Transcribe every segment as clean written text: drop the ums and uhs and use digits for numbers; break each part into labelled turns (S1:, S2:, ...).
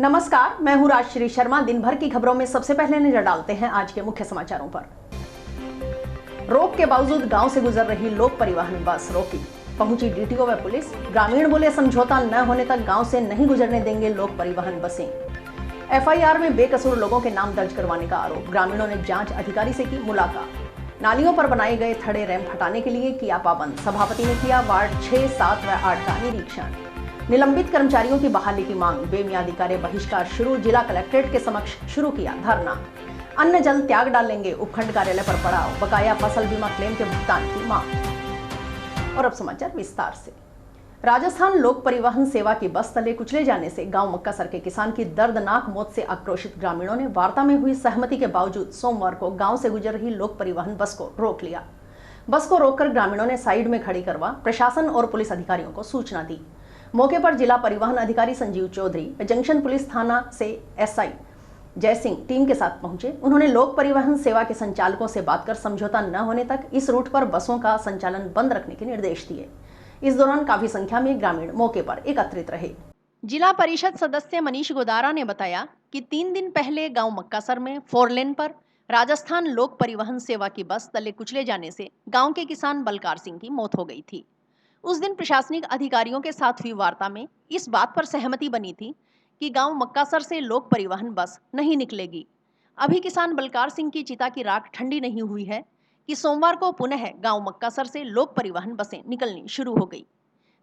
S1: नमस्कार, मैं हूं राजश्री शर्मा। दिन भर की खबरों में सबसे पहले नजर डालते हैं आज के मुख्य समाचारों पर। रोक के बावजूद गांव से गुजर रही लोक परिवहन बस रोकी, पहुंची डीटीओ व पुलिस। ग्रामीण बोले समझौता न होने तक गांव से नहीं गुजरने देंगे लोक परिवहन बसें। एफआईआर में बेकसूर लोगों के नाम दर्ज करवाने का आरोप, ग्रामीणों ने जांच अधिकारी से की मुलाकात। नालियों पर बनाए गए थड़े रैंप हटाने के लिए किया पाबंद, सभापति ने किया वार्ड 6, 7 व 8 का निरीक्षण। निलंबित कर्मचारियों की बहाली की मांग, बेमियादी कार्य बहिष्कार शुरू, जिला कलेक्ट्रेट के समक्ष शुरू किया धरना। अन्न जल त्याग डालेंगे, उपखंड कार्यालय पर पड़ाव, बकाया फसल बीमा क्लेम के भुगतान की मांग। और अब समाचार विस्तार से। राजस्थान लोक परिवहन सेवा की बस तले कुचले जाने से गांव मक्कासर के किसान की दर्दनाक मौत से आक्रोशित ग्रामीणों ने वार्ता में हुई सहमति के बावजूद सोमवार को गांव से गुजर रही लोक परिवहन बस को रोक लिया। बस को रोककर ग्रामीणों ने साइड में खड़ी करवा प्रशासन और पुलिस अधिकारियों को सूचना दी। मौके पर जिला परिवहन अधिकारी संजीव चौधरी, जंक्शन पुलिस थाना से एसआई जय सिंह टीम के साथ पहुंचे। उन्होंने लोक परिवहन सेवा के संचालकों से बात कर समझौता न होने तक इस रूट पर बसों का संचालन बंद रखने के निर्देश दिए। इस दौरान काफी संख्या में ग्रामीण मौके पर एकत्रित रहे। जिला परिषद सदस्य मनीष गोदारा ने बताया कि 3 दिन पहले गांव मक्कासर में 4 लेन पर राजस्थान लोक परिवहन सेवा की बस तले कुचले जाने से गांव के किसान बलकार सिंह की मौत हो गई थी। उस दिन प्रशासनिक अधिकारियों के साथ हुई वार्ता में इस बात पर सहमति बनी थी कि गांव मक्कासर से लोक परिवहन बस नहीं निकलेगी। अभी किसान बलकार सिंह की चिता की राख ठंडी नहीं हुई है कि सोमवार को पुनः गांव मक्कासर से लोक परिवहन बसें निकलनी शुरू हो गई।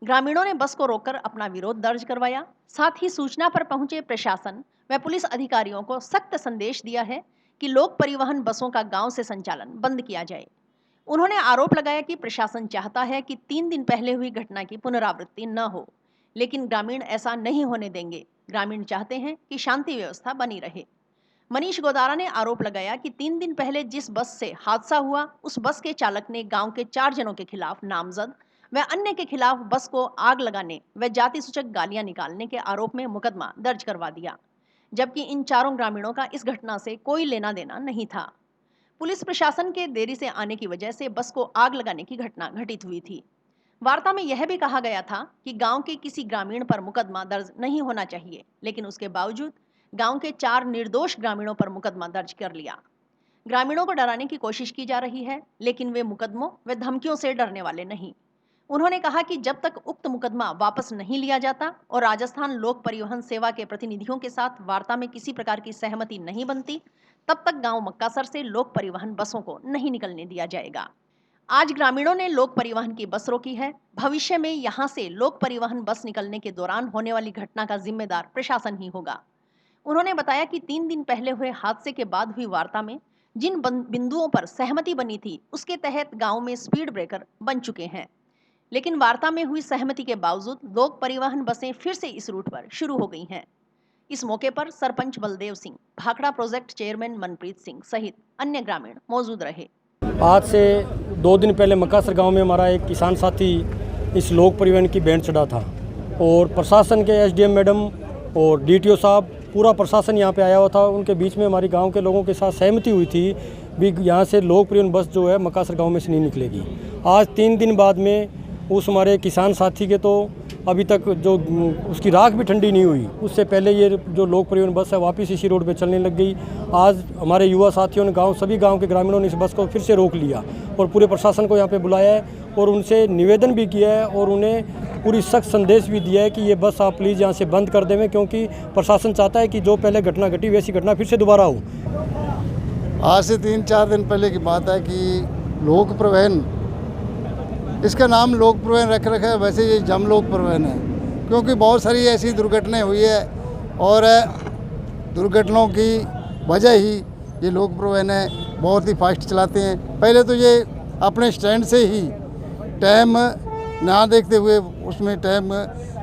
S1: ग्रामीणों ने बस को रोककर अपना विरोध दर्ज करवाया। साथ ही सूचना पर पहुंचे प्रशासन व पुलिस अधिकारियों को सख्त संदेश दिया है कि लोक परिवहन बसों का गांव से संचालन बंद किया जाए। उन्होंने आरोप लगाया कि प्रशासन चाहता है कि 3 दिन पहले हुई घटना की पुनरावृत्ति न हो, लेकिन ग्रामीण ऐसा नहीं होने देंगे। ग्रामीण चाहते हैं कि शांति व्यवस्था बनी रहे। मनीष गोदारा ने आरोप लगाया कि 3 दिन पहले जिस बस से हादसा हुआ, उस बस के चालक ने गांव के 4 जनों के खिलाफ नामजद व अन्य के खिलाफ बस को आग लगाने व जाति सूचक गालियां निकालने के आरोप में मुकदमा दर्ज करवा दिया, जबकि इन चारों ग्रामीणों का इस घटना से कोई लेना देना नहीं था। पुलिस प्रशासन के देरी से आने की वजह से बस को आग लगाने की घटना घटित हुई थी। वार्ता में यह भी कहा गया था कि गांव के किसी ग्रामीण पर मुकदमा दर्ज नहीं होना चाहिए, लेकिन उसके बावजूद गांव के 4 निर्दोष ग्रामीणों पर मुकदमा दर्ज कर लिया। ग्रामीणों को डराने की कोशिश की जा रही है, लेकिन वे मुकदमों व धमकियों से डरने वाले नहीं। उन्होंने कहा कि जब तक उक्त मुकदमा वापस नहीं लिया जाता और राजस्थान लोक परिवहन सेवा के प्रतिनिधियों के साथ वार्ता में किसी प्रकार की सहमति नहीं बनती, तब तक गांव मक्कासर से लोक परिवहन बसों को नहीं निकलने दिया जाएगा। आज ग्रामीणों ने लोक परिवहन की बस रोकी है। भविष्य में यहां से लोक परिवहन बस निकलने के दौरान होने वाली घटना का जिम्मेदार प्रशासन ही होगा। उन्होंने बताया कि 3 दिन पहले हुए हादसे के बाद हुई वार्ता में जिन बिंदुओं पर सहमति बनी थी, उसके तहत गांव में स्पीड ब्रेकर बन चुके हैं, लेकिन वार्ता में हुई सहमति के बावजूद लोक परिवहन बसें फिर से इस रूट पर शुरू हो गई हैं। इस मौके पर सरपंच बलदेव सिंह, भाखड़ा प्रोजेक्ट चेयरमैन मनप्रीत सिंह सहित अन्य ग्रामीण मौजूद रहे।
S2: आज से 2 दिन पहले मक्कासर गांव में हमारा एक किसान साथी इस लोक परिवहन की बैंड चढ़ा था और प्रशासन के एसडीएम मैडम और डीटीओ साहब, पूरा प्रशासन यहाँ पे आया हुआ था। उनके बीच में हमारी गांव के लोगों के साथ सहमति हुई थी भी यहाँ से लोक परिवहन बस जो है मक्कासर गाँव में से नहीं निकलेगी। आज 3 दिन बाद में उस हमारे किसान साथी के तो अभी तक जो उसकी राख भी ठंडी नहीं हुई, उससे पहले ये जो लोक परिवहन बस है वापस इसी रोड पे चलने लग गई। आज हमारे युवा साथियों ने सभी गांव के ग्रामीणों ने इस बस को फिर से रोक लिया और पूरे प्रशासन को यहाँ पे बुलाया है और उनसे निवेदन भी किया है और उन्हें पूरी सख्त संदेश भी दिया है कि ये बस आप प्लीज़ यहाँ से बंद कर देवें, क्योंकि प्रशासन चाहता है कि जो पहले घटना घटी वैसी घटना फिर से दोबारा हो।
S3: आज से 3-4 दिन पहले की बात है कि लोक परिवहन, इसका नाम लोक परिवहन रख रखा है, वैसे ये जम लोक परिवहन है, क्योंकि बहुत सारी ऐसी दुर्घटनाएं हुई है और दुर्घटनाओं की वजह ही ये लोक परिवहन है, बहुत ही फास्ट चलाते हैं। पहले तो ये अपने स्टैंड से ही टाइम ना देखते हुए उसमें टाइम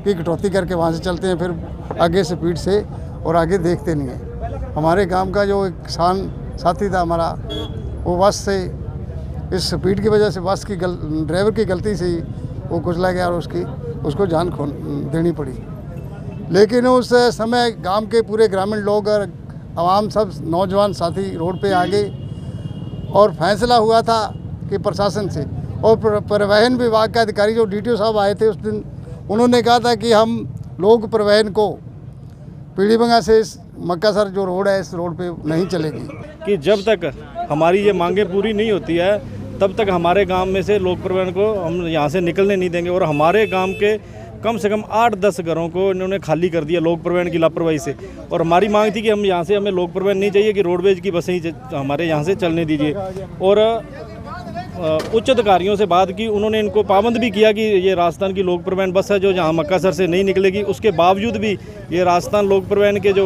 S3: की कटौती करके वहाँ से चलते हैं, फिर आगे स्पीड से और आगे देखते नहीं हैं। हमारे गांव का जो एक किसान साथी था हमारा, वो बस से इस स्पीड की वजह से बस की ड्राइवर की गलती से ही वो कुचला गया और उसको जान देनी पड़ी। लेकिन उस समय गांव के पूरे ग्रामीण लोग और आवाम सब नौजवान साथी रोड पे आ गए और फैसला हुआ था कि प्रशासन से और परिवहन विभाग के अधिकारी जो डीटीओ साहब आए थे उस दिन, उन्होंने कहा था कि हम लोक परिवहन को पीढ़ीबंगा से इस मक्कासर जो रोड है, इस रोड पे नहीं चलेगी।
S4: कि जब तक हमारी ये मांगें पूरी नहीं होती है तब तक हमारे गांव में से लोक परिवहन को हम यहाँ से निकलने नहीं देंगे। और हमारे गांव के कम से कम 8-10 घरों को इन्होंने खाली कर दिया लोक परिवहन की लापरवाही से। और हमारी मांग थी कि हम यहाँ से, हमें लोक परिवहन नहीं चाहिए, कि रोडवेज की बसें ही हमारे यहाँ से चलने दीजिए। और उच्च अधिकारियों से बात की, उन्होंने इनको पाबंद भी किया कि ये राजस्थान की लोक परिवहन बस है जो जहाँ मक्कासर से नहीं निकलेगी। उसके बावजूद भी ये राजस्थान लोक परिवहन के जो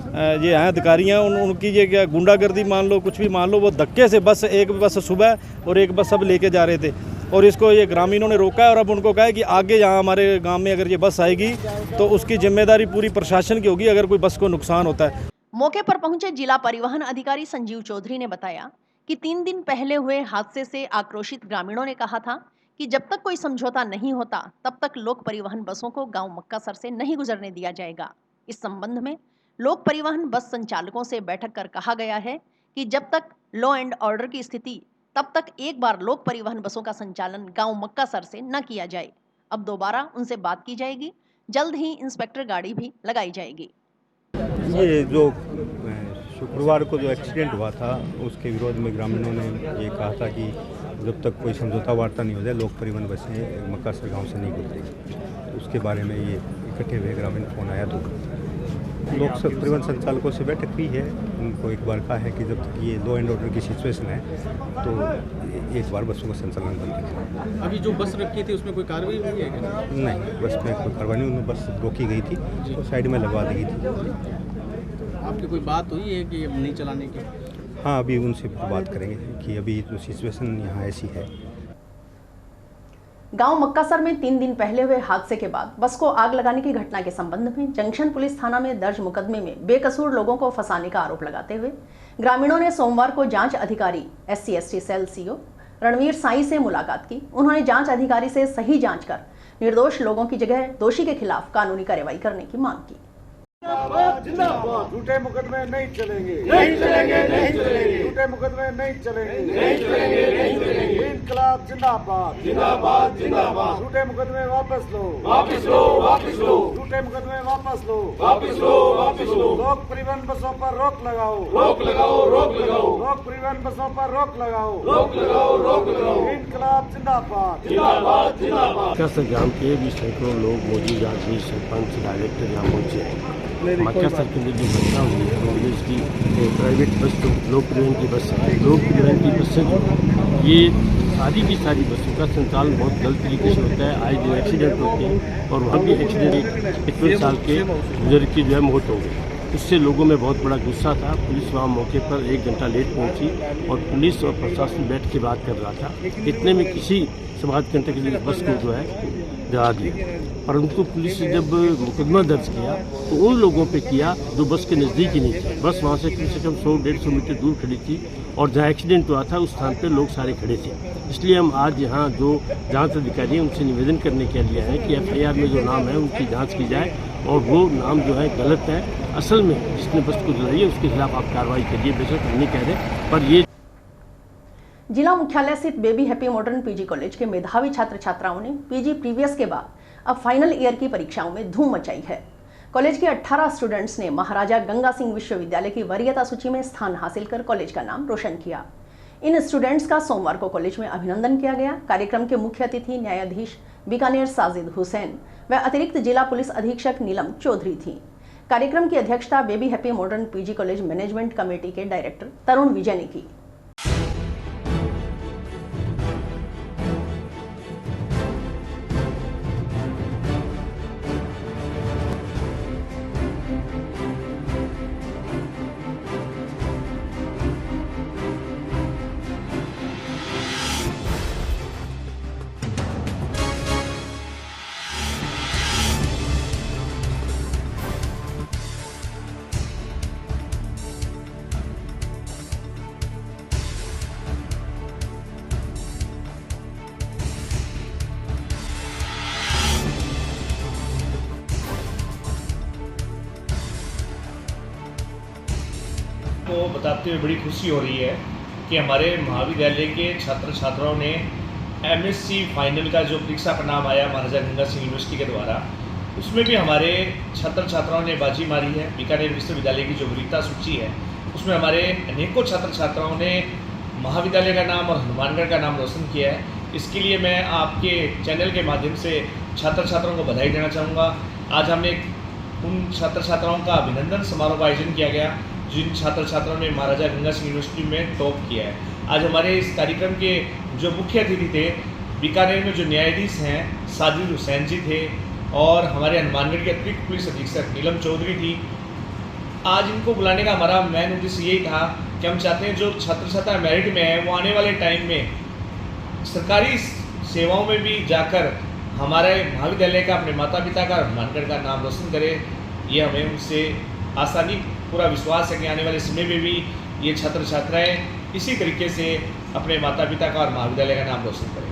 S4: ये हैं अधिकारी हैं, उनकी ये क्या गुंडागर्दी मान लो, कुछ भी मान लो, वो धक्के से बस, एक बस सुबह और एक बस सब लेके जा रहे थे। और इसको ये ग्रामीणों ने रोका है और अब उनको कहा है कि आगे यहाँ हमारे गांव में अगर ये बस आएगी तो उसकी जिम्मेदारी पूरी प्रशासन की होगी अगर कोई बस को नुकसान होता है।
S1: मौके पर पहुंचे जिला परिवहन अधिकारी संजीव चौधरी ने बताया कि 3 दिन पहले हुए हादसे से आक्रोशित ग्रामीणों ने कहा था कि जब तक कोई समझौता नहीं होता तब तक लोक परिवहन बसों को गांव मक्कासर से नहीं गुजरने दिया जाएगा। इस संबंध में लोक परिवहन बस संचालकों से बैठक कर कहा गया है कि जब तक लॉ एंड ऑर्डर की स्थिति तब तक एक बार लोक परिवहन बसों का संचालन गांव मक्कासर से न किया जाए। अब दोबारा उनसे बात की जाएगी, जल्द ही इंस्पेक्टर गाड़ी भी लगाई जाएगी।
S5: ये जो शुक्रवार को जो एक्सीडेंट हुआ था उसके विरोध में ग्रामीणों ने ये कहा था कि जब तक कोई समझौता वार्ता नहीं हो जाए लोक परिवहन बसें मक्कासर गांव से नहीं गुजरेगी। उसके बारे में ये इकट्ठे हुए ग्रामीण फोन आया तो लोक परिवहन संचालकों से बैठक हुई है। उनको एक बार कहा है कि जब तक ये लॉ एंड ऑर्डर की सिचुएशन है तो एक बार बसों का संचालन बंद करें।
S6: अभी जो बस रखी थी उसमें कोई कार्रवाई हुई है क्या?
S5: नहीं, बस में कोई कार्रवाई नहीं, उन्होंने बस रोकी गई थी तो साइड में लगवा दी गई थी।
S6: आपकी कोई बात हुई है कि अब नहीं चलाने की?
S5: हाँ, अभी उनसे बात करेंगे कि अभी जो सिचुएशन यहाँ ऐसी है।
S1: गांव मक्कासर में 3 दिन पहले हुए हादसे के बाद बस को आग लगाने की घटना के संबंध में जंक्शन पुलिस थाना में दर्ज मुकदमे में बेकसूर लोगों को फंसाने का आरोप लगाते हुए ग्रामीणों ने सोमवार को जांच अधिकारी SC/ST cell CO Ranveer Sai से मुलाकात की। उन्होंने जांच अधिकारी से सही जांच कर निर्दोष लोगों की जगह दोषी के खिलाफ कानूनी कार्रवाई करने की मांग की।
S7: जिंदाबाद, झूठे मुकदमे नहीं चलेंगे, नहीं चलेंगे, नहीं चलेंगे, झूठे मुकदमे नहीं चलेंगे, नहीं चलेंगे, नहीं चलेंगे। इनकलाब जिंदाबाद, जिंदाबाद, जिंदाबाद, झूठे मुकदमे वापस लो, वापस लो, वापस लो, झूठे मुकदमे वापस लो, वापस लो, वापस लो। लोक परिवहन बसों पर रोक लगाओ, रोक लगाओ, रोक लगाओ, लोक परिवहन बसों पर रोक लगाओ, रोक लगाओ, रोक लगाओ। इनकलाब जिंदाबाद, जिंदाबाद, जिंदाबाद।
S8: मक्कासर ग्राम के भी सैकड़ों लोग मौजूद आज भी सरपंच डायरेक्टर यहाँ पहुँचे हैं। मक्कासर के अंदर जो घटना हुई है रोडवेज की प्राइवेट बस तो लोक परिवहन की बस है, लोक परिवहन की बसें जो ये सारी की सारी बसों का संचालन बहुत गलत तरीके से होता है। आज दिन एक्सीडेंट होते हैं और वहाँ भी एक्सीडेंट 51 साल के बुजुर्ग की जो है मौत हो गई। इससे लोगों में बहुत बड़ा गुस्सा था। पुलिस वहाँ मौके पर 1 घंटा लेट पहुँची और पुलिस और प्रशासन बैठ के बात कर रहा था। इतने में किसी समाज घंटे के लिए बस को जो है जला दिया, परंतु पुलिस ने जब मुकदमा दर्ज किया तो उन लोगों पे किया जो बस के नज़दीक ही नहीं थे। बस वहाँ से कम 100-150 मीटर दूर खड़ी थी और जहाँ एक्सीडेंट हुआ था उस स्थान पे लोग सारे खड़े थे। इसलिए हम आज यहाँ जो जांच अधिकारी हैं उनसे निवेदन करने के लिए आए कि FIR में जो नाम है उनकी जाँच की जाए और वो नाम जो है गलत है। असल में जिसने बस को जलाई है उसके खिलाफ आप कार्रवाई करिए। बेशक हम नहीं कह रहे, पर ये
S1: जिला मुख्यालय स्थित baby happy modern PG college के मेधावी छात्र छात्राओं ने PG प्रीवियस के बाद अब फाइनल ईयर की परीक्षाओं में धूम मचाई है। कॉलेज के 18 स्टूडेंट्स ने महाराजा गंगा सिंह विश्वविद्यालय की वरीयता सूची में स्थान हासिल कर कॉलेज का नाम रोशन किया। इन स्टूडेंट्स का सोमवार को कॉलेज में अभिनंदन किया गया। कार्यक्रम के मुख्य अतिथि न्यायाधीश बीकानेर साजिद हुसैन व अतिरिक्त जिला पुलिस अधीक्षक नीलम चौधरी थी। कार्यक्रम की अध्यक्षता baby happy modern PG college management committee के डायरेक्टर तरुण विजय ने की।
S9: को बताते हुए बड़ी खुशी हो रही है कि हमारे महाविद्यालय के छात्र छात्राओं ने MSc फाइनल का जो परीक्षा परिणाम आया महाराजा गंगा सिंह यूनिवर्सिटी के द्वारा उसमें भी हमारे छात्र छात्राओं ने बाजी मारी है। बीकानेर विश्वविद्यालय की जो वरीयता सूची है उसमें हमारे अनेकों छात्र छात्राओं ने महाविद्यालय का नाम और हनुमानगढ़ का नाम रोशन किया है। इसके लिए मैं आपके चैनल के माध्यम से छात्र छात्राओं को बधाई देना चाहूँगा। आज हमने उन छात्र छात्राओं का अभिनंदन समारोह का आयोजन किया गया जिन छात्र छात्राओं ने महाराजा गंगा सिंह यूनिवर्सिटी में टॉप किया है। आज हमारे इस कार्यक्रम के जो मुख्य अतिथि थे बीकानेर में जो न्यायाधीश हैं साजिद हुसैन जी थे और हमारे हनुमानगढ़ के अतिरिक्त पुलिस अधीक्षक नीलम चौधरी थी। आज इनको बुलाने का हमारा मेन उद्देश्य यही था कि हम चाहते हैं जो छात्र छात्रा मेरिट में है वो आने वाले टाइम में सरकारी सेवाओं में भी जाकर हमारे महाविद्यालय का, अपने माता पिता का, हनुमानगढ़ का नाम रोशन करे। ये हमें उनसे आसानी पूरा विश्वास है कि आने वाले समय में भी ये छात्र छात्राएं इसी तरीके से अपने माता पिता का और महाविद्यालय का नाम रोशन करें।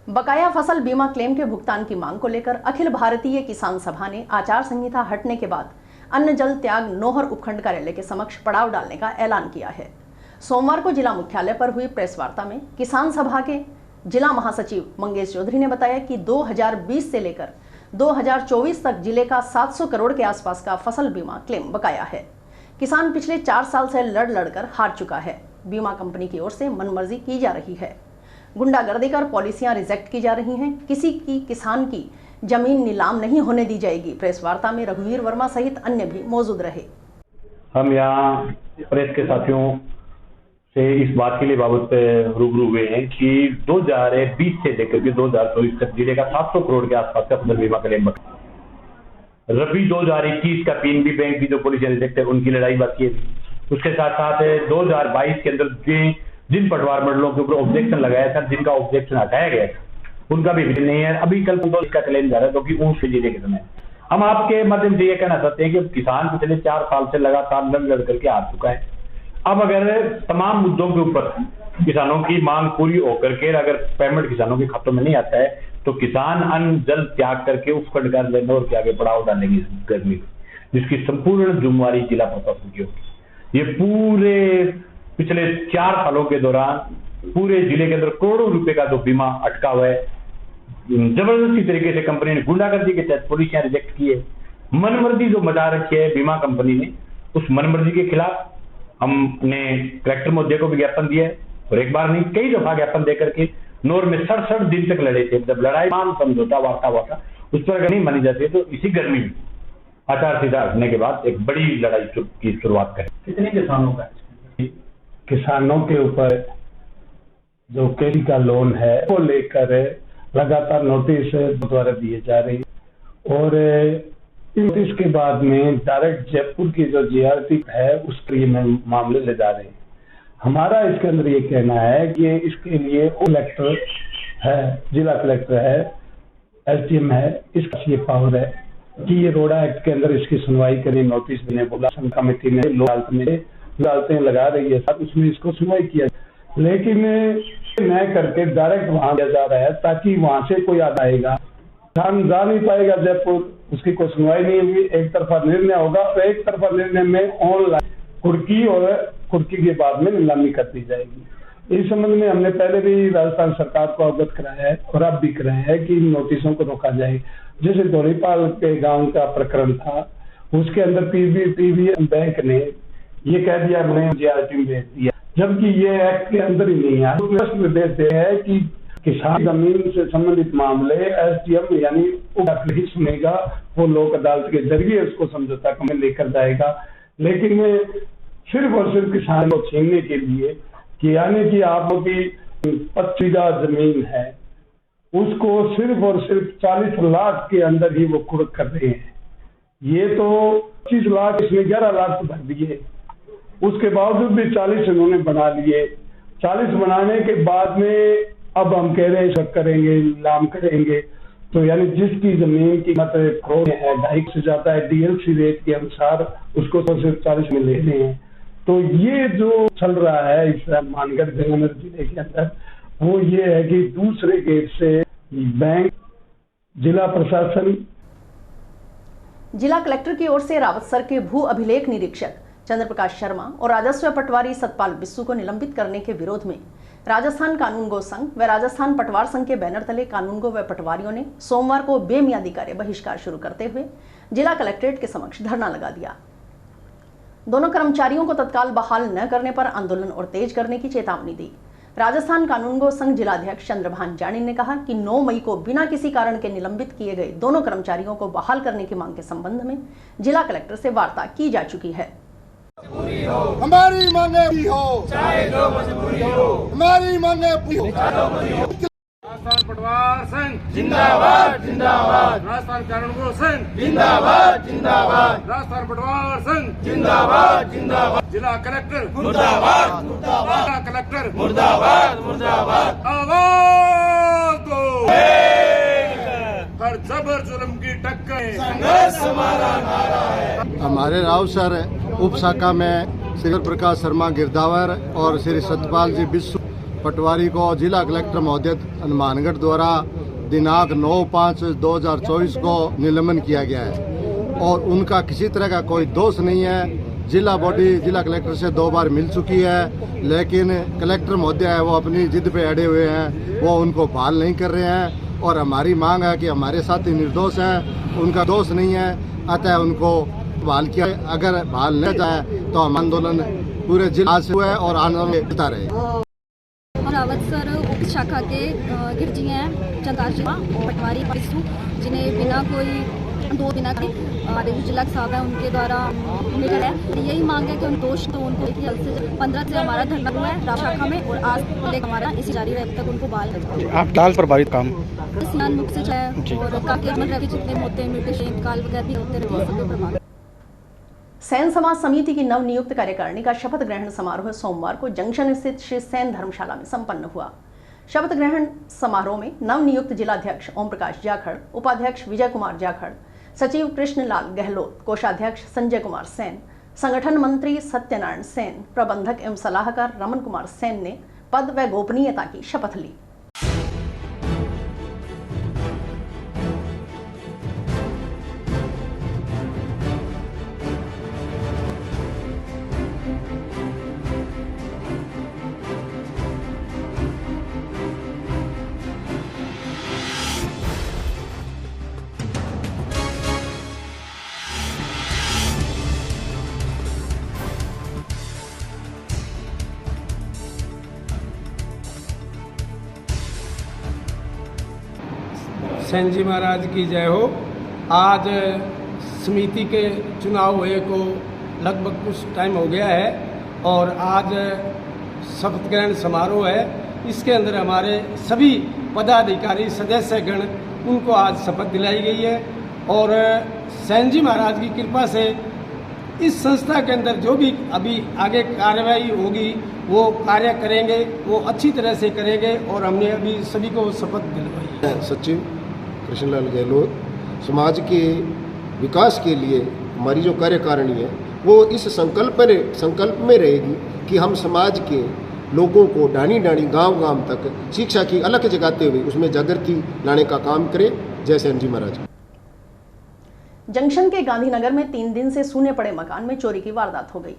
S1: बकाया फसल बीमा क्लेम के भुगतान की मांग को लेकर अखिल भारतीय किसान सभा ने आचार संहिता हटने के बाद अन्न जल त्याग नोहर उपखंड कार्यालय के समक्ष पड़ाव डालने का ऐलान किया है। सोमवार को जिला मुख्यालय पर हुई प्रेस वार्ता में किसान सभा के जिला महासचिव मंगेश चौधरी ने बताया कि 2020 से लेकर 2024 तक जिले का 700 करोड़ के आसपास का फसल बीमा क्लेम बकाया है। किसान पिछले 4 साल से लड़कर हार चुका है। बीमा कंपनी की ओर से मनमर्जी की जा रही है, गुंडागर्दी कर पॉलिसियां रिजेक्ट की जा रही हैं। किसी की किसान की जमीन नीलाम नहीं होने दी जाएगी। प्रेस वार्ता में रघुवीर वर्मा सहित अन्य भी मौजूद रहे।
S10: हम यहाँ प्रेस के साथियों से इस बात के लिए बाबत रूबरू हुए हैं कि 2020 से लेकर के 2024 तक जिले का 700 करोड़ के आसपास का फसल बीमा क्लेम बका। रबी 2021 का पीएनबी बैंक की जो पॉलिसी रिजेक्ट है उनकी लड़ाई बाकी है। उसके साथ साथ 2022 के अंदर जिन पटवार मंडलों के ऊपर ऑब्जेक्शन लगाया था, जिनका ऑब्जेक्शन हटाया गया था, उनका भी विधि नहीं है। अभी कल तो इसका क्लेम जा रहा है क्योंकि ऊँट से जिले के समय हम आपके माध्यम से ये कहना चाहते हैं कि किसान पिछले 4 साल से लगातार लड़ करके आ चुका है। अब अगर तमाम मुद्दों के ऊपर किसानों की मांग पूरी होकर के अगर पेमेंट किसानों के खातों में नहीं आता है तो किसान अन्न जल त्याग करके उस खंड कार्यालय और के आगे पड़ाव डालेंगे गर्मी, जिसकी संपूर्ण जिम्मेवारी जिला प्रशासन की होगी। ये पूरे पिछले 4 सालों के दौरान पूरे जिले के अंदर करोड़ों रुपए का जो बीमा अटका हुआ है, जबरदस्ती तरीके से कंपनी ने गुंडागर्दी के तहत पॉलिसियां रिजेक्ट की है, मनमर्जी जो मचा रखी है बीमा कंपनी ने, उस मनमर्जी के खिलाफ हमने कलेक्टर महोदय को भी ज्ञापन दिया है और एक बार नहीं कई दफा ज्ञापन देकर के नोर में 67 दिन तक लड़े थे। जब लड़ाई मान समझौता वार्ता हुआ था उस पर अगर नहीं मानी जाती है तो इसी गर्मी में आचार संहिता हटने के बाद एक बड़ी लड़ाई की शुरुआत करें।
S11: कितने किसानों का? किसानों के ऊपर जो केसी का लोन है वो लेकर लगातार नोटिस द्वारा दिए जा रही है और नोटिस के बाद में डायरेक्ट जयपुर की जो जीआरटी है उसके लिए मामले ले जा रहे हैं। हमारा इसके अंदर ये कहना है कि इसके लिए कलेक्टर है, जिला कलेक्टर है, एसडीएम है, इसका ये पावर है कि ये रोड़ा एक्ट के अंदर इसकी सुनवाई करें। नोटिस देने बोला कमेटी ने अदालतें लगा रही है, साथ उसमें इसको सुनवाई किया, लेकिन न करके डायरेक्ट वहां दिया जा रहा है ताकि वहां से कोई आएगा किसान जा नहीं पाएगा जयपुर, उसकी कोई सुनवाई नहीं होगी, एक तरफा निर्णय होगा और एक तरफा निर्णय में ऑनलाइन कुर्की और कुर्की के बाद में नीलामी कर दी जाएगी। इस संबंध में हमने पहले भी राजस्थान सरकार को अवगत कराया है और अब भी कराया है कि नोटिसों को रोका जाए। जैसे दोरीपाल के गांव का प्रकरण था उसके अंदर पीवी बैंक ने ये कह दिया हमने जीआरटी में भेज दिया, जबकि ये एक्ट के अंदर ही नहीं है। तो निर्देश दे है कि किसान जमीन से संबंधित मामले एसडीएम यानी ही सुनेगा, वो लोक अदालत के जरिए उसको समझौता में लेकर जाएगा, लेकिन सिर्फ और सिर्फ किसान को छीनने के लिए कि यानी कि आपकी 25 बीघा जमीन है उसको सिर्फ और सिर्फ 40 लाख के अंदर ही वो कुर्क कर रहे हैं। ये तो 25 लाख इसमें 11 लाख तो भर दिए, उसके बावजूद भी 40 इन्होंने बना लिए। 40 बनाने के बाद में अब हम कह रहे हैं सब करेंगे, नीलाम करेंगे, तो यानी जिसकी जमीन की कीमत करोड़ है, 2.5 से ज्यादा है, डीएलसी रेट के अनुसार उसको तो सिर्फ 40 में लेने हैं। तो ये जो चल रहा है इस मानगढ़ गंगानगर जिले के अंदर वो ये है कि दूसरे गेट से बैंक, जिला प्रशासन,
S1: जिला कलेक्टर की ओर से रावतसर के भू अभिलेख निरीक्षक चंद्र प्रकाश शर्मा और राजस्व पटवारी सतपाल बिस्सू को निलंबित करने के विरोध में राजस्थान कानूनगो संघ व राजस्थान पटवार संघ के बैनर तले कानूनगो व पटवारियों ने सोमवार को बेमियादी कार्य बहिष्कार शुरू करते हुए जिला कलेक्ट्रेट के समक्ष धरना लगा दिया। दोनों कर्मचारियों को तत्काल बहाल न करने पर आंदोलन और तेज करने की चेतावनी दी। राजस्थान कानूनगो संघ जिलाध्यक्ष चंद्रभान जानी ने कहा कि 9 मई को बिना किसी कारण के निलंबित किए गए दोनों कर्मचारियों को बहाल करने की मांग के संबंध में जिला कलेक्टर से वार्ता की जा चुकी है।
S7: हमारी मांगे पूरी हो, चाहे जो मजबूरी हो, हमारी मांगे पूरी हो। राजस्थान पटवार संघ जिंदाबाद जिंदाबाद, राजस्थान कानूनगो संघ जिंदाबाद जिंदाबाद, राजस्थान पटवार संघ जिंदाबाद जिंदाबाद, जिला कलेक्टर मुर्दाबाद मुर्दाबाद, जिला कलेक्टर मुर्दाबाद मुर्दाबाद। आवाज दो, हर जबर जुल्म की टक्कर, संघर्ष हमारा नारा है।
S3: हमारे रावसर उप शाखा में श्री प्रकाश शर्मा गिरदावर और श्री सतपाल जी बिस्सू पटवारी को जिला कलेक्टर महोदय हनुमानगढ़ द्वारा दिनांक 9/5/2024 को निलंबन किया गया है और उनका किसी तरह का कोई दोष नहीं है। जिला बॉडी जिला कलेक्टर से 2 बार मिल चुकी है, लेकिन कलेक्टर महोदय है वो अपनी जिद पे अड़े हुए हैं, वो उनको बहाल नहीं कर रहे हैं और हमारी मांग है कि हमारे साथी निर्दोष हैं, उनका दोष नहीं है, अतः उनको बहाल किया। अगर बहाल न जाए तो हम आंदोलन पूरे जिला से हुए और आंदोलन चलता रहे।
S12: रावतसर उप शाखा के गिरजी हैं चंदाशिवा और पटवारी बिस्सू, जिन्हें बिना कोई दो बिना के हमारे जो जिला साहब हैं उनके द्वारा मिला है। यही मांग है कि उन दोष तो उनको 15 से हमारा धरना हुआ है राव शाखा में और आज लेकर हमारा इसी जारी रहे तक उनको बहाल करना।
S13: आप दाल प्रभावित काम
S12: मुख से है और काफी रवि जितने मोटे मीटे काल वगैरह भी होते रहते हैं, सब प्रभावित।
S1: सेन समाज समिति की नवनियुक्त कार्यकारिणी का शपथ ग्रहण समारोह सोमवार को जंक्शन स्थित श्री सेन धर्मशाला में संपन्न हुआ। शपथ ग्रहण समारोह में नवनियुक्त जिलाध्यक्ष ओम प्रकाश जाखड़, उपाध्यक्ष विजय कुमार जाखड़, सचिव कृष्णलाल गहलोत, कोषाध्यक्ष संजय कुमार सेन, संगठन मंत्री सत्यनारायण सेन, प्रबंधक एवं सलाहकार रमन कुमार सेन ने पद व गोपनीयता की शपथ ली।
S14: सेन जी महाराज की जय हो। आज समिति के चुनाव हुए को लगभग कुछ टाइम हो गया है और आज शपथ ग्रहण समारोह है। इसके अंदर हमारे सभी पदाधिकारी सदस्यगण उनको आज शपथ दिलाई गई है और सेन जी महाराज की कृपा से इस संस्था के अंदर जो भी अभी आगे कार्रवाई होगी वो कार्य करेंगे, वो अच्छी तरह से करेंगे और हमने अभी सभी को शपथ दिलवाई है।
S15: सचिव कृष्णलाल गहलोत, समाज के विकास के लिए हमारी जो कार्यकारिणी है वो इस संकल्प में रहेगी कि हम समाज के लोगों को डाणी डाणी गांव तक शिक्षा की अलख जगाते हुए उसमें जागृति लाने का काम करें। जय सेन जी महाराज।
S1: जंक्शन के गांधीनगर में 3 दिन से सूने पड़े मकान में चोरी की वारदात हो गई।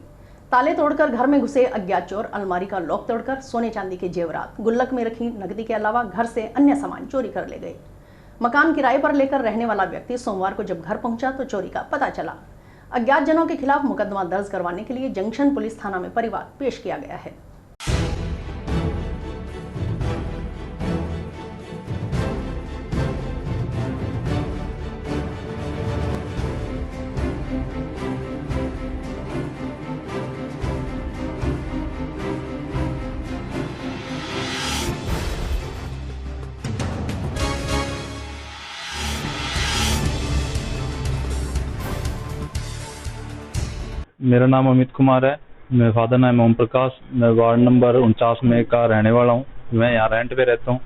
S1: ताले तोड़कर घर में घुसे अज्ञात चोर अलमारी का लॉक तोड़कर सोने चांदी के जेवरात, गुल्लक में रखी नकदी के अलावा घर से अन्य सामान चोरी कर ले गए। मकान किराए पर लेकर रहने वाला व्यक्ति सोमवार को जब घर पहुंचा तो चोरी का पता चला। अज्ञात जनों के खिलाफ मुकदमा दर्ज करवाने के लिए जंक्शन पुलिस थाना में परिवार पेश किया गया है।
S16: मेरा नाम अमित कुमार है। मेरे फादर नाम ओम प्रकाश। मैं वार्ड नंबर 49 में का रहने वाला हूँ। मैं यहाँ रेंट पे रहता हूँ।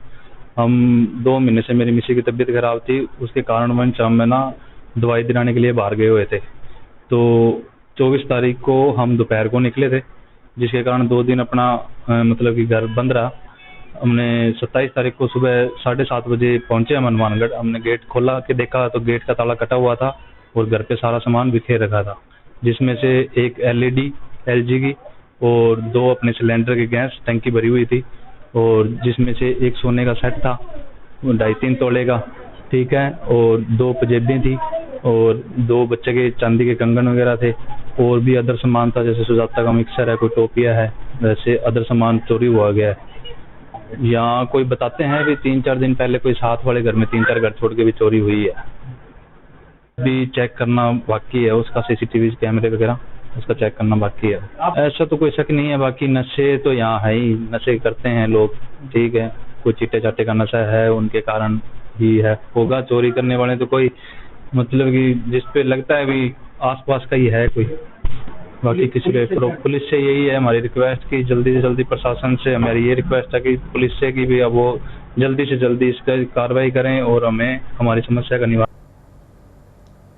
S16: हम 2 महीने से मेरी मिसी की तबीयत खराब थी, उसके कारण हम ना दवाई दिलाने के लिए बाहर गए हुए थे। तो 24 तारीख को हम दोपहर को निकले थे, जिसके कारण 2 दिन अपना मतलब कि घर बंद रहा। हमने 27 तारीख को सुबह 7:30 बजे पहुंचे हम हनुमानगढ़। हमने गेट खोला के देखा तो गेट का ताला कटा हुआ था और घर पे सारा सामान बिखेर रखा था, जिसमें से एक LED LG की और 2 अपने सिलेंडर की गैस टंकी भरी हुई थी और जिसमें से एक सोने का सेट था, वो 2.5-3 तोले का, ठीक है, और 2 पजेबें थी और 2 बच्चे के चांदी के कंगन वगैरह थे, और भी अदर सामान था, जैसे सुजाता का मिक्सर है, कोई टोपिया है, वैसे अदर सामान चोरी हुआ गया है। यहाँ कोई बताते हैं भी 3-4 दिन पहले कोई साथ वाले घर में 3-4 घर छोड़ के भी चोरी हुई है। भी चेक करना बाकी है उसका, CCTV कैमरे वगैरह उसका चेक करना बाकी है। ऐसा तो कोई शक नहीं है, बाकी नशे तो यहाँ है ही, नशे करते हैं लोग, ठीक है, कोई चिट्टे चाटे का नशा है, उनके कारण ही है होगा। चोरी करने वाले तो कोई मतलब कि जिस पे लगता है भी आसपास का ही है कोई, बाकी किसी पे। पुलिस से यही है हमारी रिक्वेस्ट कि जल्दी से जल्दी, प्रशासन से हमारी ये रिक्वेस्ट है कि पुलिस से कि भी अब वो जल्दी से जल्दी इस पर कार्रवाई करें और हमें हमारी समस्या का निवारण।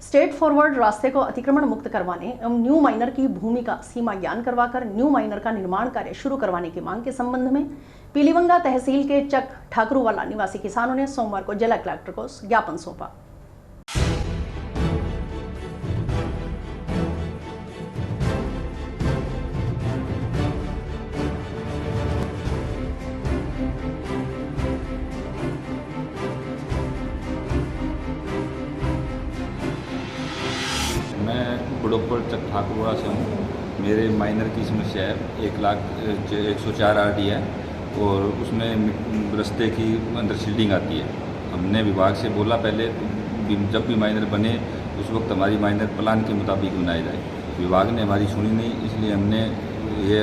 S1: स्टेट फॉरवर्ड रास्ते को अतिक्रमण मुक्त करवाने एवं न्यू माइनर की भूमि का सीमा ज्ञान करवाकर न्यू माइनर का निर्माण कार्य शुरू करवाने की मांग के संबंध में पीलीबंगा तहसील के चक ठाकुरवाला निवासी किसानों ने सोमवार को जिला कलेक्टर को ज्ञापन सौंपा।
S13: बुढ़ोपुर चक ठाकुरवाला से हूँ। मेरे माइनर की समस्या है, 1,01,04 RD है और उसमें रास्ते की अंदर सील्डिंग आती है। हमने विभाग से बोला पहले, जब भी माइनर बने उस वक्त हमारी माइनर प्लान के मुताबिक बनाई जाए। विभाग ने हमारी सुनी नहीं, इसलिए हमने ये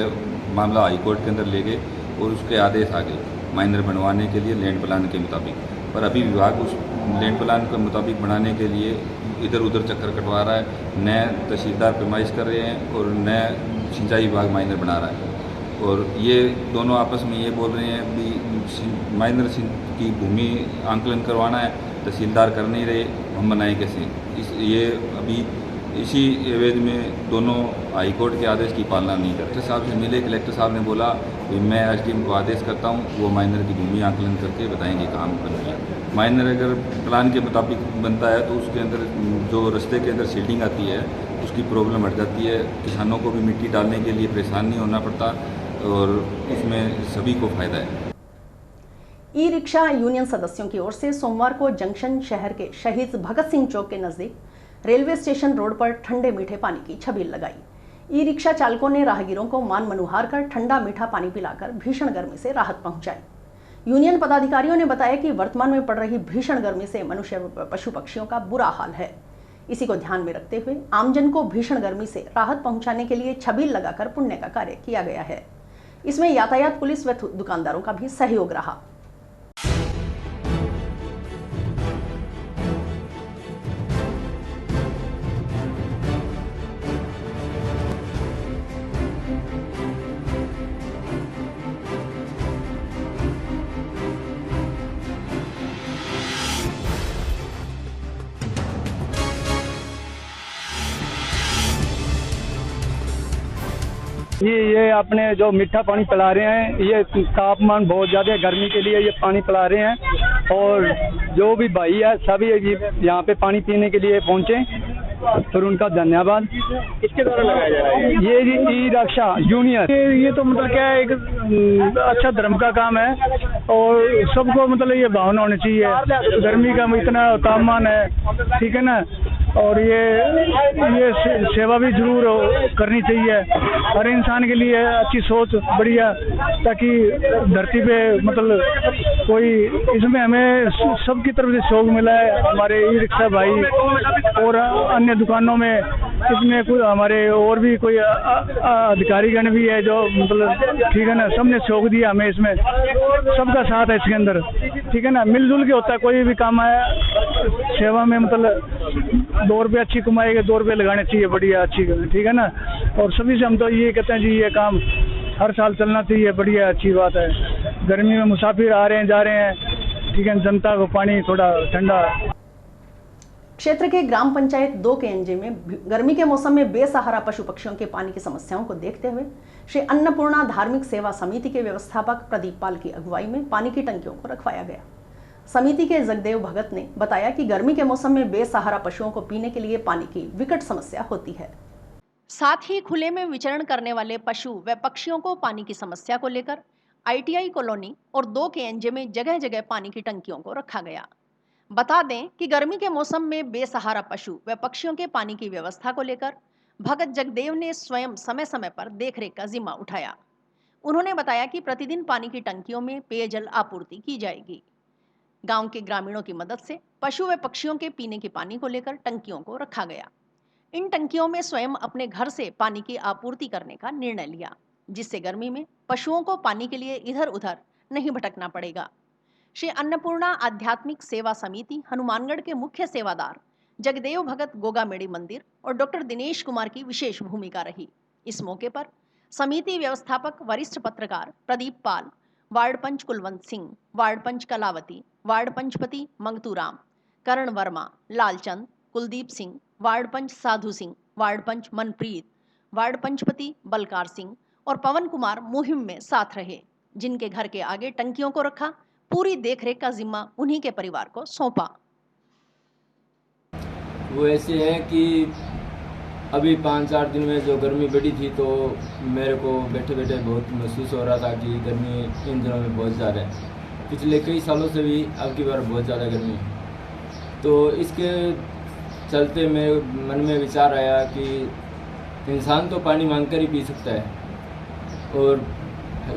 S13: मामला हाई कोर्ट के अंदर ले गए और उसके आदेश आ गए माइनर बनवाने के लिए लैंड प्लान के मुताबिक। पर अभी विभाग उस लैंड प्लान के मुताबिक बनाने के लिए इधर उधर चक्कर कटवा रहा है। नए तहसीलदार पैमाइश कर रहे हैं और नए सिंचाई विभाग माइनर बना रहा है और ये दोनों आपस में ये बोल रहे हैं कि माइनर की भूमि आंकलन करवाना है, तहसीलदार कर नहीं रहे, हम बनाए कैसे। ये अभी इसी एवज में दोनों हाई कोर्ट के आदेश की पालना नहीं करते। कलेक्टर साहब से मिले, कलेक्टर साहब ने बोला कि मैं SDM को आदेश करता हूँ, वो माइनर की भूमि आंकलन करके बताएंगे काम बन गया। माइनर अगर प्लान के मुताबिक बनता है तो उसके अंदर जो रास्ते के अंदर सील्डिंग आती है उसकी प्रॉब्लम हट जाती है, किसानों को भी मिट्टी डालने के लिए परेशान नहीं होना पड़ता और उसमें सभी को फायदा है।
S1: ई रिक्शा यूनियन सदस्यों की ओर से सोमवार को जंक्शन शहर के शहीद भगत सिंह चौक के नजदीक रेलवे स्टेशन रोड पर ठंडे मीठे पानी की छबील लगाई। ई रिक्शा चालकों ने राहगीरों को मान मनुहार कर ठंडा मीठा पानी पिलाकर भीषण गर्मी से राहत पहुंचाई। यूनियन पदाधिकारियों ने बताया कि वर्तमान में पड़ रही भीषण गर्मी से मनुष्य पशु पक्षियों का बुरा हाल है। इसी को ध्यान में रखते हुए आमजन को भीषण गर्मी से राहत पहुंचाने के लिए छबील लगाकर पुण्य का कार्य किया गया है। इसमें यातायात पुलिस व दुकानदारों का भी सहयोग रहा।
S17: ये अपने जो मीठा पानी पिला रहे हैं, ये तापमान बहुत ज़्यादा गर्मी के लिए ये पानी पिला रहे हैं और जो भी भाई है सभी यहाँ पे पानी पीने के लिए पहुँचे, फिर उनका धन्यवाद।
S18: किसके द्वारा लगाया जा रहा है?
S17: ये ई रिक्शा यूनियन, ये तो मतलब क्या है, एक अच्छा धर्म का काम है और सबको मतलब ये भावना होनी चाहिए। गर्मी का इतना तापमान है, ठीक है ना, और ये सेवा भी जरूर करनी चाहिए हर इंसान के लिए। अच्छी सोच बढ़िया, ताकि धरती पे मतलब कोई इसमें हमें सबकी तरफ से सहयोग मिला है। हमारे ई रिक्शा भाई और अन्य दुकानों में इसमें कोई हमारे और भी कोई अधिकारीगण भी है जो मतलब ठीक है ना, सबने सहयोग दिया हमें। इसमें सबका साथ है इसके अंदर, ठीक है ना, मिलजुल के होता है कोई भी काम आया सेवा में। मतलब 2 रुपये अच्छी कमाई के 2 रुपये लगाने चाहिए, बढ़िया अच्छी, ठीक है ना। और सभी से हम तो ये कहते हैं जी ये काम हर साल चलना चाहिए, बढ़िया अच्छी बात है। गर्मी में मुसाफिर आ रहे हैं जा रहे हैं, ठीक है, जनता को पानी थोड़ा ठंडा।
S1: क्षेत्र के ग्राम पंचायत 2 के एनजे में गर्मी के मौसम में बेसहारा पशु पक्षियों के पानी की समस्याओं को देखते हुए श्री अन्नपूर्णा धार्मिक सेवा समिति के व्यवस्थापक प्रदीप पाल की अगुवाई में पानी की टंकियों को रखवाया गया। समिति के जगदेव भगत ने बताया कि गर्मी के मौसम में बेसहारा पशुओं को पीने के लिए पानी की विकट समस्या होती है। साथ ही खुले में विचरण करने वाले पशु व पक्षियों को पानी की समस्या को लेकर ITI कॉलोनी और 2 KNJ में जगह जगह पानी की टंकियों को रखा गया। बता दें कि गर्मी के मौसम में बेसहारा पशु व पक्षियों के पानी की व्यवस्था को लेकर भगत जगदेव ने स्वयं समय समय पर देखरेख का जिम्मा उठाया। उन्होंने बताया कि प्रतिदिन पानी की टंकियों में पेयजल आपूर्ति की जाएगी। गांव के ग्रामीणों की मदद से पशु व पक्षियों के पीने के पानी को लेकर टंकियों को रखा गया। इन टंकियों में स्वयं अपने घर से पानी की आपूर्ति करने का निर्णय लिया, जिससे गर्मी में पशुओं को पानी के लिए इधर उधर नहीं भटकना पड़ेगा। श्री अन्नपूर्णा आध्यात्मिक सेवा समिति हनुमानगढ़ के मुख्य सेवादार जगदेव भगत गोगामेड़ी मंदिर और डॉक्टर दिनेश कुमार की विशेष भूमिका रही। इस मौके पर समिति व्यवस्थापक वरिष्ठ पत्रकार प्रदीप पाल, वार्ड पंच कुलवंत सिंह, वार्ड पंच कलावती, वार्ड पंचपति मंगतूराम, करण वर्मा, लालचंद, कुलदीप सिंह, वार्ड पंच साधु सिंह, वार्ड पंच मनप्रीत, वार्ड पंचपति बलकार सिंह और पवन कुमार मुहिम में साथ रहे, जिनके घर के आगे टंकियों को रखा। पूरी देखरेख का जिम्मा उन्हीं के परिवार को सौंपा।
S19: वो ऐसे है कि अभी 5-4 दिन में जो गर्मी बढ़ी थी तो मेरे को बैठे बैठे बहुत महसूस हो रहा था कि गर्मी इन दिनों में बहुत ज़्यादा है। पिछले कई सालों से भी अब की बार बहुत ज़्यादा गर्मी है। तो इसके चलते मेरे मन में विचार आया कि इंसान तो पानी मांगकर ही पी सकता है और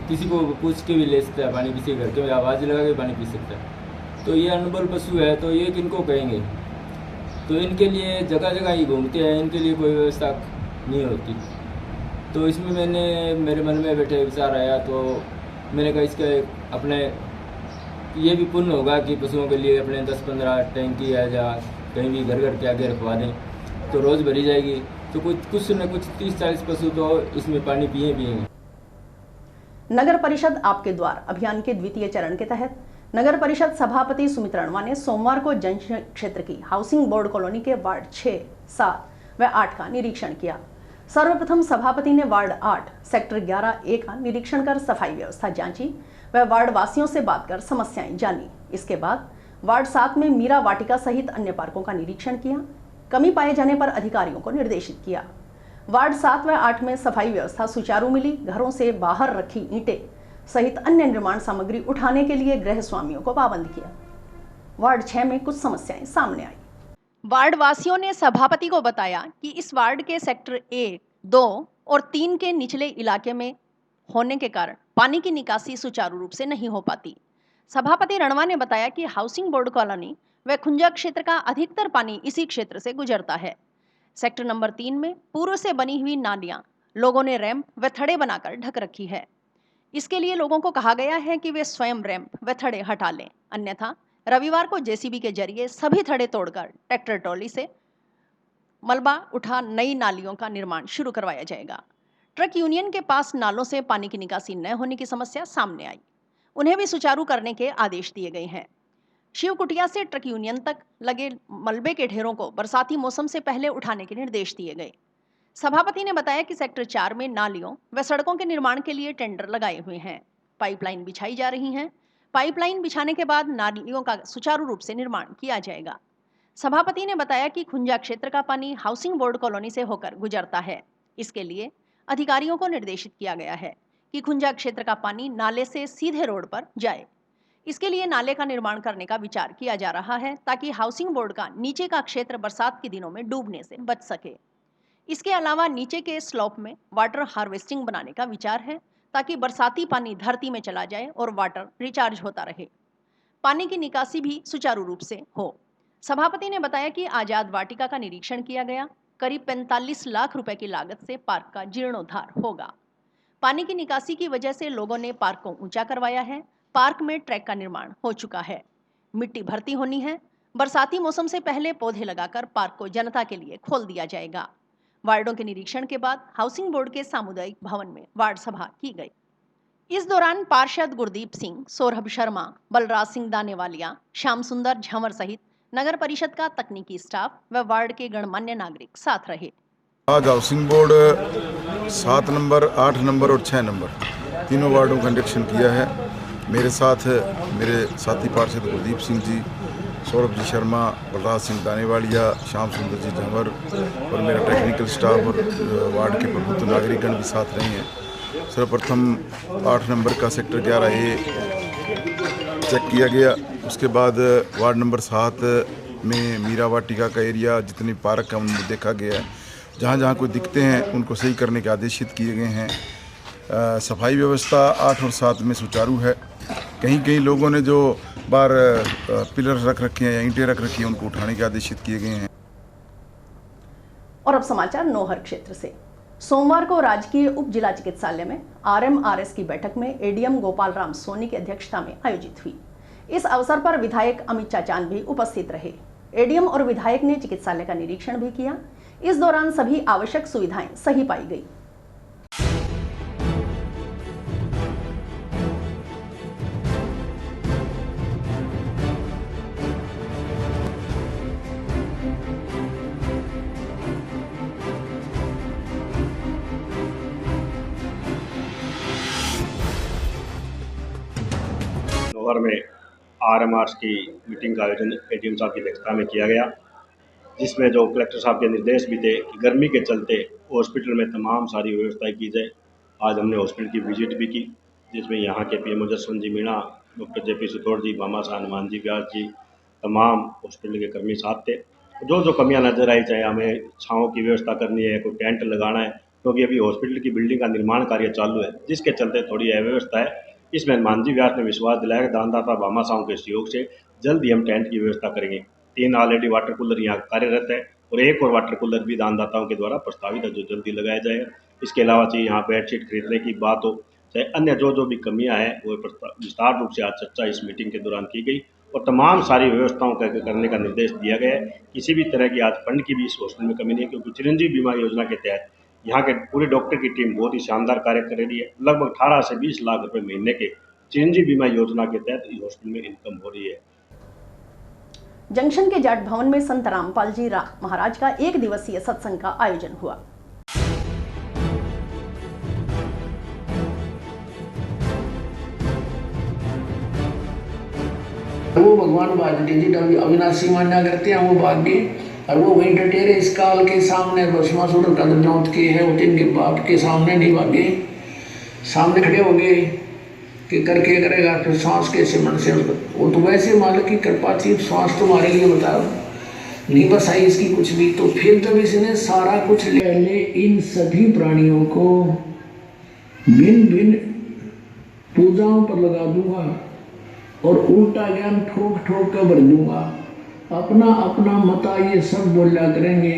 S19: किसी को पूछ के भी ले सकता है पानी, किसी घर के में आवाज़ लगा के पानी पी सकता है। तो ये अनबल पशु है तो ये किनको कहेंगे। तो इनके लिए जगह जगह ही घूमते हैं, इनके लिए कोई व्यवस्था नहीं होती। तो इसमें मेरे मन में बैठे विचार आया तो मैंने कहा इसका अपने ये भी पुण्य होगा कि पशुओं के लिए अपने 10-15 टैंकी या कहीं भी घर घर के आगे रखवा दें तो रोज़ भरी जाएगी। तो कुछ न कुछ 30-40 पशु तो इसमें पानी पिएंगे।
S1: नगर परिषद आपके द्वार अभियान के द्वितीय चरण के तहत नगर परिषद सभापति सुमित रणवा ने सोमवार को जन क्षेत्र की हाउसिंग बोर्ड कॉलोनी के वार्ड 6, 7 व 8 का निरीक्षण किया। सर्वप्रथम सभापति ने वार्ड 8 सेक्टर 11A का निरीक्षण कर सफाई व्यवस्था जांची व वार्ड वासियों से बात कर समस्याएं जानी। इसके बाद वार्ड 7 में मीरा वाटिका सहित अन्य पार्कों का निरीक्षण किया। कमी पाए जाने पर अधिकारियों को निर्देशित किया। वार्ड 7 व 8 में सफाई व्यवस्था सुचारू मिली। घरों से बाहर रखी ईंटें सहित अन्य निर्माण सामग्री उठाने के लिए गृह स्वामियों को पाबंद किया। वार्ड 6 में कुछ समस्याएं सामने आई। वार्ड वासियों ने सभापति को बताया कि इस वार्ड के सेक्टर 1, 2 और 3 के निचले इलाके में होने के कारण पानी की निकासी सुचारू रूप से नहीं हो पाती। सभापति रणवा ने बताया कि हाउसिंग बोर्ड कॉलोनी व खुंजा क्षेत्र का अधिकतर पानी इसी क्षेत्र से गुजरता है। सेक्टर नंबर 3 में पूर्व से बनी हुई नालियां लोगों ने रैंप व थड़े बनाकर ढक रखी है। इसके लिए लोगों को कहा गया है कि वे स्वयं रैंप व थड़े हटा लें, अन्यथा रविवार को जेसीबी के जरिए सभी थड़े तोड़कर ट्रैक्टर ट्रॉली से मलबा उठा नई नालियों का निर्माण शुरू करवाया जाएगा। ट्रक यूनियन के पास नालों से पानी की निकासी न होने की समस्या सामने आई, उन्हें भी सुचारू करने के आदेश दिए गए हैं। शिव कुटिया से ट्रक यूनियन तक लगे मलबे के ढेरों को बरसाती मौसम से पहले उठाने के निर्देश दिए गए। सभापति ने बताया कि सेक्टर 4 में नालियों व सड़कों के निर्माण के लिए टेंडर लगाए हुए हैं, पाइपलाइन बिछाई जा रही हैं। पाइपलाइन बिछाने के बाद नालियों का सुचारू रूप से निर्माण किया जाएगा। सभापति ने बताया कि खुंजा क्षेत्र का पानी हाउसिंग बोर्ड कॉलोनी से होकर गुजरता है। इसके लिए अधिकारियों को निर्देशित किया गया है कि खुंजा क्षेत्र का पानी नाले से सीधे रोड पर जाए। इसके लिए नाले का निर्माण करने का विचार किया जा रहा है ताकि हाउसिंग बोर्ड का नीचे का क्षेत्र बरसात के दिनों में डूबने से बच सके। इसके अलावा नीचे के स्लॉप में वाटर हार्वेस्टिंग बनाने का विचार है ताकि बरसाती पानी धरती में चला जाए और वाटर रिचार्ज होता रहे, पानी की निकासी भी सुचारू रूप से हो। सभापति ने बताया कि आजाद वाटिका का निरीक्षण किया गया। करीब 45 लाख रुपए की लागत से पार्क का जीर्णोद्धार होगा। पानी की निकासी की वजह से लोगों ने पार्क को ऊंचा करवाया है। पार्क में ट्रैक का निर्माण हो चुका है। मिट्टी भरती होनी है। बरसाती मौसम से पहले पौधे लगाकर पार्क को जनता के लिए खोल दिया जाएगा। वार्डों के निरीक्षण के बाद हाउसिंग बोर्ड के सामुदायिक भवन में वार्ड सभा की गई। इस दौरान पार्षद गुरदीप सिंह, सौरभ शर्मा, बलराज सिंह दानेवालिया, श्याम सुंदर झंवर सहित नगर परिषद का तकनीकी स्टाफ व वार्ड के गणमान्य नागरिक साथ रहे।
S20: आज हाउसिंग बोर्ड 7 नंबर, 8 नंबर और 6 नंबर तीनों वार्डों का निरीक्षण किया है। मेरे साथ मेरे साथी पार्षद गुरदीप सिंह जी, सौरभ जी शर्मा, बलराज सिंह दानेवालिया, श्याम सुंदर जी झंवर और मेरा टेक्निकल स्टाफ और वार्ड के प्रबुद्ध नागरिकगण भी साथ रहे हैं। सर्वप्रथम 8 नंबर का सेक्टर 11A चेक किया गया। उसके बाद वार्ड नंबर 7 में मीरा वाटिका का एरिया, जितनी पार्क है उनमें देखा गया है। जहाँ जहाँ कोई दिखते हैं उनको सही करने के आदेशित किए गए हैं। सफाई व्यवस्था 8 और 7 में सुचारू है। कहीं कहीं लोगों ने जो बार पिलर रख रखे हैं या ईंटें रख रखी हैं उनको उठाने के आदेशित किए गए हैं।
S1: और अब समाचार नौहर क्षेत्र से। सोमवार को राजकीय उप जिला चिकित्सालय में RMRS की बैठक में ADM गोपाल राम सोनी की अध्यक्षता में आयोजित हुई। इस अवसर पर विधायक अमित चाचान भी उपस्थित रहे। ADM और विधायक ने चिकित्सालय का निरीक्षण भी किया। इस दौरान सभी आवश्यक सुविधाएं सही पाई गई।
S21: नौहर में RMRS की मीटिंग का आयोजन ADM साहब की अध्यक्षता में किया गया, जिसमें जो कलेक्टर साहब के निर्देश भी थे कि गर्मी के चलते हॉस्पिटल में तमाम सारी व्यवस्थाएं की जाए। आज हमने हॉस्पिटल की विजिट भी की, जिसमें यहाँ के PM जसवंत जी मीणा, डॉक्टर JP सुथोड़ जी, मामा साहब हनुमान जी व्यास जी, तमाम हॉस्पिटल के कर्मी साथ थे। जो जो कमियाँ नजर आई, चाहे हमें छाँव की व्यवस्था करनी है, कोई टेंट लगाना है, क्योंकि अभी हॉस्पिटल की बिल्डिंग का निर्माण कार्य चालू है, जिसके चलते थोड़ी अव्यवस्था है। इसमें हनुमान जी व्यास ने विश्वास दिलाया कि दानदाता भामा साहू के सहयोग से जल्द ही हम टेंट की व्यवस्था करेंगे। 3 ऑलरेडी वाटर कूलर यहाँ कार्यरत है और एक और वाटर कूलर भी दानदाताओं के द्वारा प्रस्तावित है, जो जल्दी लगाया जाएगा। इसके अलावा चाहिए यहाँ बेडशीट खरीदने की बात हो, चाहे अन्य जो भी कमियाँ हैं, वो विस्तार रूप से आज चर्चा इस मीटिंग के दौरान की गई और तमाम सारी व्यवस्थाओं का करने का निर्देश दिया गया है। किसी भी तरह की आज फंड की भी इस हॉस्पिटल में कमी नहीं है, क्योंकि चिरंजीवी बीमा योजना के तहत यहाँ के पूरे डॉक्टर की टीम बहुत ही शानदार कार्य कर रही है। लगभग 18 से 20 लाख रुपए महीने के चिरंजीवी बीमा योजना के तहत इस हॉस्पिटल में इनकम हो रही है।
S1: जंक्शन के जाट भवन में संत रामपाल जी महाराज का 1 दिवसीय सत्संग का आयोजन हुआ।
S22: वो भगवान भागवती जी अविनाशी मान्या करते हैं, वो भाग्य और वो वहीं डटेरे इस काल के सामने भस्मासुर कदमौत के है, वो इनके बाप के सामने नहीं भागे, सामने खड़े हो गए कि करके करेगा, फिर सांस कैसे मन से, वो तो वैसे मालिक की कृपा थी, सांस तुम्हारे लिए बताओ नहीं बस आई इसकी कुछ भी। तो फिर जब इसने सारा कुछ ले इन सभी प्राणियों को भिन्न भिन्न पूजाओं पर लगा दूंगा और उल्टा ज्ञान ठोक ठोक कर भर दूंगा। अपना अपना मता ये सब बोला करेंगे।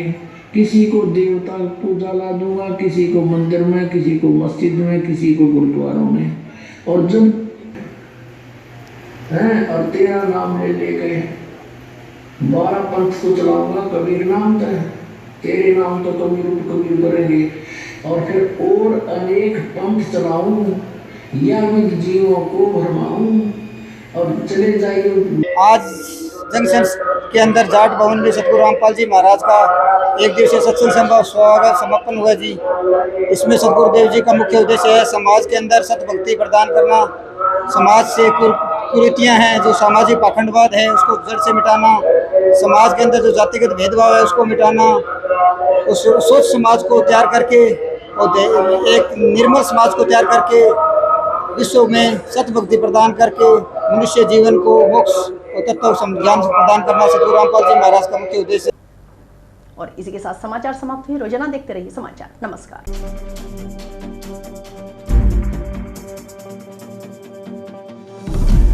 S22: किसी को देवता पूजा ला दूंगा, किसी को मंदिर में, किसी को मस्जिद में, किसी को गुरुद्वारों में। और जब हैं और तेरा नाम ले गए 12 पंथ को चलाऊंगा, कबीर नाम था, तेरे नाम तो कबीर कबीर करेंगे और फिर और अनेक पंथ चलाऊं या विद जीवों को भरमाऊं और चले जाइए।
S23: आज जंक्शन के अंदर जाट भवन में सतगुरु रामपाल जी महाराज का 1 दिवसीय सत्संग स्वागत समापन हुआ जी। इसमें सतगुरुदेव जी का मुख्य उद्देश्य है समाज के अंदर सतभक्ति प्रदान करना, समाज से कुरीतियाँ हैं, जो सामाजिक पाखंडवाद है उसको जड़ से मिटाना, समाज के अंदर जो जातिगत भेदभाव है उसको मिटाना, उस स्वच्छ समाज को तैयार करके और एक निर्मल समाज को तैयार करके विश्व में सतभक्ति प्रदान करके मनुष्य जीवन को मोक्ष और तत्व ज्ञान प्रदान करना सतगुरु रामपाल जी महाराज का मुख्य उद्देश्य।
S1: और इसी के साथ समाचार समाप्त हुए। रोजाना देखते रहिए समाचार। नमस्कार।